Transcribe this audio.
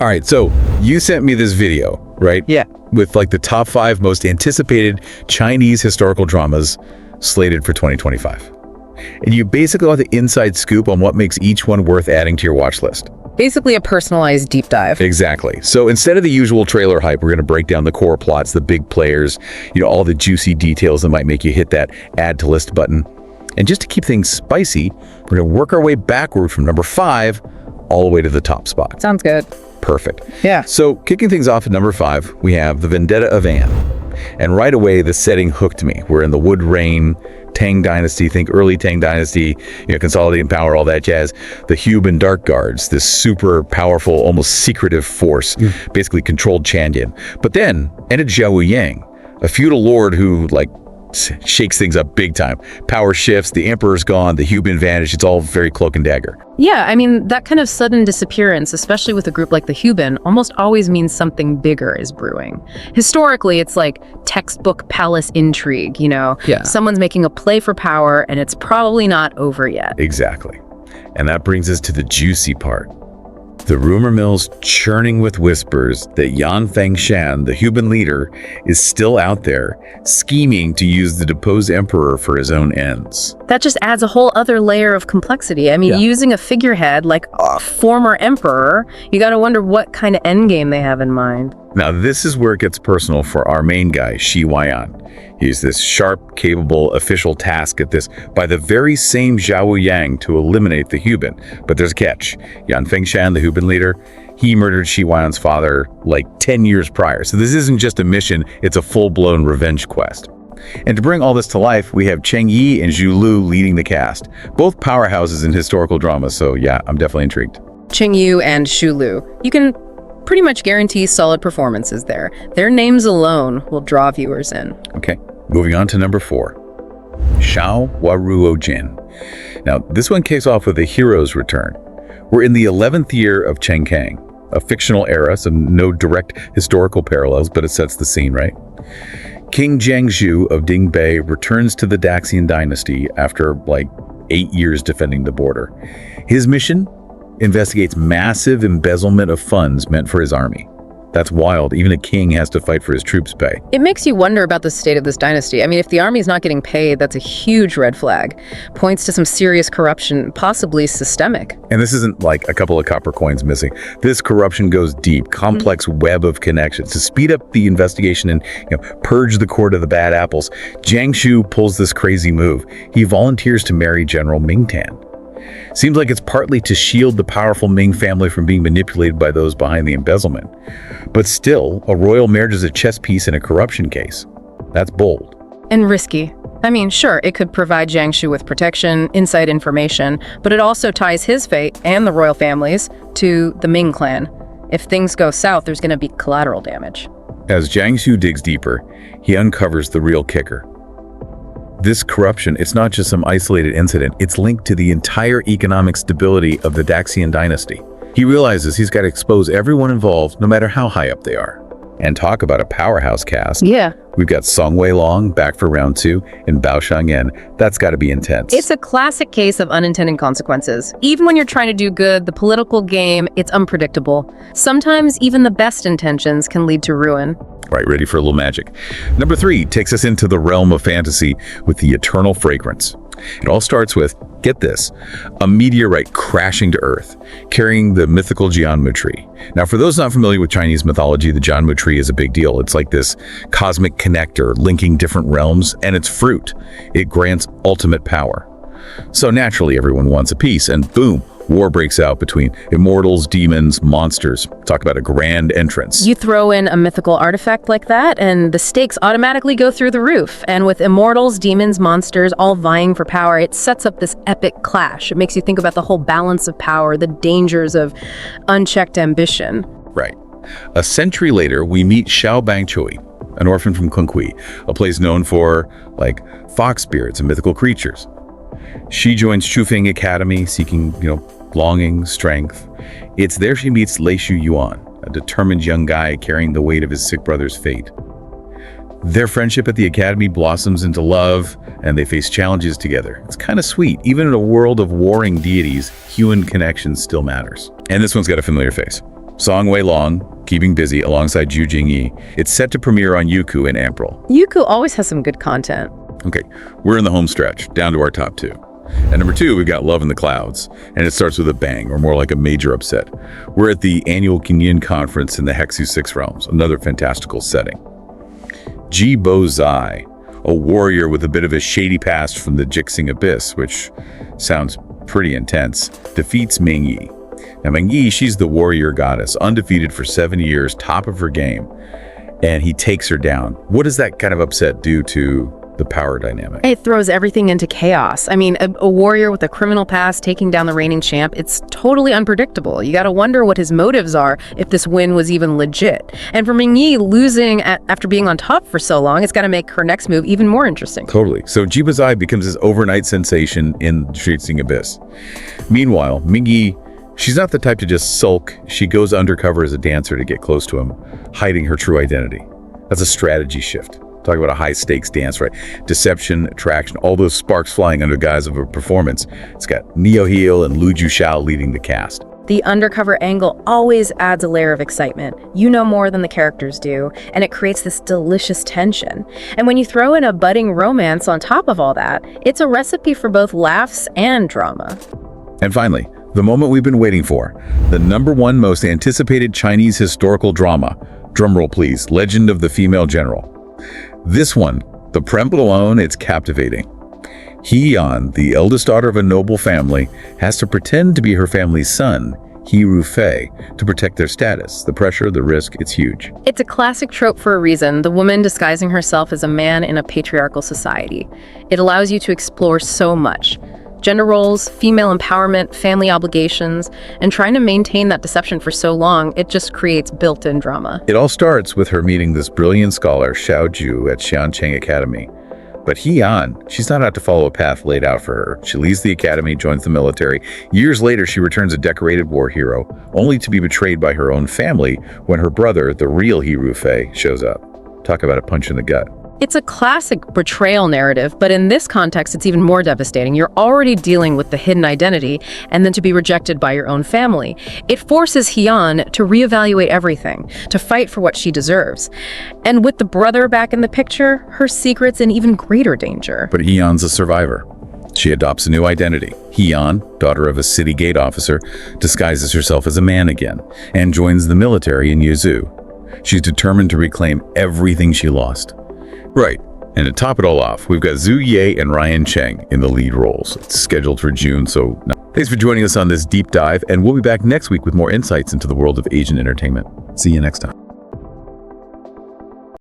All right, so you sent me this video, right? Yeah. With like the top 5 most anticipated Chinese historical dramas slated for 2025. And you basically got the inside scoop on what makes each one worth adding to your watch list. Basically a personalized deep dive. Exactly. So instead of the usual trailer hype, we're going to break down the core plots, the big players, all the juicy details that might make you hit that add to list button. And just to keep things spicy, we're going to work our way backward from number 5 all the way to the top spot. Sounds good. Perfect. Yeah. So kicking things off at number 5, we have the Vendetta of Anne. And right away, the setting hooked me. We're in the Wood Reign, Tang Dynasty, think early Tang Dynasty, consolidating power, all that jazz. The Huban Dark Guards, this super powerful, almost secretive force, basically controlled Chandian. But then entered Xiao Wuo Jin, a feudal lord who, shakes things up big time. Power shifts, the emperor's gone, the Huban vanished. It's all very cloak and dagger. Yeah, I mean, that kind of sudden disappearance, especially with a group like the Huban, almost always means something bigger is brewing. Historically, it's like textbook palace intrigue, Yeah. Someone's making a play for power, and it's probably not over yet. Exactly. And that brings us to the juicy part. The rumor mill's churning with whispers that Yan Fengshan, the Huban leader, is still out there, scheming to use the deposed emperor for his own ends. That just adds a whole other layer of complexity. I mean, using a figurehead like a former emperor, you gotta wonder what kind of endgame they have in mind. Now, this is where it gets personal for our main guy, Shi Huaiyan. He's this sharp, capable, official tasked at this by the very same Xiao Wuo Jin to eliminate the Huban. But there's a catch. Yan Fengshan, the Huban leader, he murdered Shi Huaiyan's father 10 years prior. So this isn't just a mission, it's a full-blown revenge quest. And to bring all this to life, we have Cheng Yi and Zhu Lu leading the cast. Both powerhouses in historical drama, so yeah, I'm definitely intrigued. Cheng Yu and Zhu Lu. You can pretty much guarantee solid performances there. Their names alone will draw viewers in. Okay, moving on to number 4. Xiao Wuo Jin. Now, this one kicks off with a hero's return. We're in the 11th year of Cheng Kang, a fictional era, so no direct historical parallels, but it sets the scene, right? King Jiangzhu of Dingbei returns to the Daxian dynasty after 8 years defending the border. His mission? Investigates massive embezzlement of funds meant for his army. That's wild. Even a king has to fight for his troops' pay. It makes you wonder about the state of this dynasty. I mean, if the army's not getting paid, that's a huge red flag. Points to some serious corruption, possibly systemic. And this isn't like a couple of copper coins missing. This corruption goes deep, complex web of connections. To speed up the investigation and purge the court of the bad apples, Jiang Shu pulls this crazy move. He volunteers to marry General Mingtan. Seems like it's partly to shield the powerful Ming family from being manipulated by those behind the embezzlement. But still, a royal marriage is a chess piece in a corruption case. That's bold. And risky. I mean, sure, it could provide Jiang Shu with protection, inside information, but it also ties his fate and the royal families to the Ming clan. If things go south, there's going to be collateral damage. As Jiang Shu digs deeper, he uncovers the real kicker. This corruption, it's not just some isolated incident, it's linked to the entire economic stability of the Daxian dynasty. He realizes he's got to expose everyone involved, no matter how high up they are. And talk about a powerhouse cast. Yeah. We've got Song Weilong back for round 2 and Bao Shangyan. That's got to be intense. It's a classic case of unintended consequences. Even when you're trying to do good, the political game, it's unpredictable. Sometimes even the best intentions can lead to ruin. Right, ready for a little magic. Number 3 takes us into the realm of fantasy with the eternal fragrance. It all starts with, get this, a meteorite crashing to Earth, carrying the mythical Jianmu tree. Now, for those not familiar with Chinese mythology, the Jianmu tree is a big deal. It's like this cosmic connector linking different realms, and its fruit. It grants ultimate power. So naturally, everyone wants a piece, and boom, war breaks out between immortals, demons, monsters. Talk about a grand entrance. You throw in a mythical artifact like that, and the stakes automatically go through the roof. And with immortals, demons, monsters, all vying for power, it sets up this epic clash. It makes you think about the whole balance of power, the dangers of unchecked ambition. Right. A century later, we meet Xiao Bangchui, an orphan from Kunkui, a place known for, fox spirits and mythical creatures. She joins Chufeng Academy, seeking, longing, strength. It's there she meets Lei Shu Yuan, a determined young guy carrying the weight of his sick brother's fate. Their friendship at the academy blossoms into love, and they face challenges together. It's kind of sweet. Even in a world of warring deities, human connection still matters. And this one's got a familiar face. Song Wei Long, keeping busy alongside Zhu Jingyi. It's set to premiere on Youku in April. Youku always has some good content. Okay, we're in the home stretch, down to our top 2. At number 2, we've got Love in the Clouds, and it starts with a bang, or more like a major upset. We're at the annual Kinyin Conference in the Hexu 6 realms, another fantastical setting. Ji Bo Zai, a warrior with a bit of a shady past from the Jixing Abyss, which sounds pretty intense, defeats Ming Yi. Now, Ming Yi, she's the warrior goddess, undefeated for 7 years, top of her game, and he takes her down. What does that kind of upset do to the power dynamic? It throws everything into chaos. I mean, a warrior with a criminal past taking down the reigning champ, it's totally unpredictable. You gotta wonder what his motives are if this win was even legit. And for Ming Yi, losing after being on top for so long, it's gotta make her next move even more interesting. Totally. So Ji Bo Zai becomes this overnight sensation in Jixing Abyss. Meanwhile, Ming Yi, she's not the type to just sulk. She goes undercover as a dancer to get close to him, hiding her true identity. That's a strategy shift. Talk about a high-stakes dance, right? Deception, attraction, all those sparks flying under guise of a performance. It's got Neo Heel and Lu Juxiao leading the cast. The undercover angle always adds a layer of excitement. You know more than the characters do, and it creates this delicious tension. And when you throw in a budding romance on top of all that, it's a recipe for both laughs and drama. And finally, the moment we've been waiting for, the #1 most anticipated Chinese historical drama. Drumroll please, Legend of the Female General. This one, the premise alone, it's captivating. He Yan, the eldest daughter of a noble family, has to pretend to be her family's son, He Rufei, to protect their status. The pressure, the risk, it's huge. It's a classic trope for a reason, the woman disguising herself as a man in a patriarchal society. It allows you to explore so much. Gender roles, female empowerment, family obligations, and trying to maintain that deception for so long, it just creates built-in drama. It all starts with her meeting this brilliant scholar, Xiao Zhu, at Xiancheng Academy. But He Yan, she's not out to follow a path laid out for her. She leaves the academy, joins the military. Years later, she returns a decorated war hero, only to be betrayed by her own family when her brother, the real He Rufei, shows up. Talk about a punch in the gut. It's a classic betrayal narrative, but in this context, it's even more devastating. You're already dealing with the hidden identity, and then to be rejected by your own family. It forces Hian to reevaluate everything, to fight for what she deserves. And with the brother back in the picture, her secret's in even greater danger. But Hian's a survivor. She adopts a new identity. Hian, daughter of a city gate officer, disguises herself as a man again, and joins the military in Yuzhou. She's determined to reclaim everything she lost. Right, and to top it all off, we've got Zhu Ye and Ryan Cheng in the lead roles. It's scheduled for June, so thanks for joining us on this deep dive, and we'll be back next week with more insights into the world of Asian entertainment. See you next time.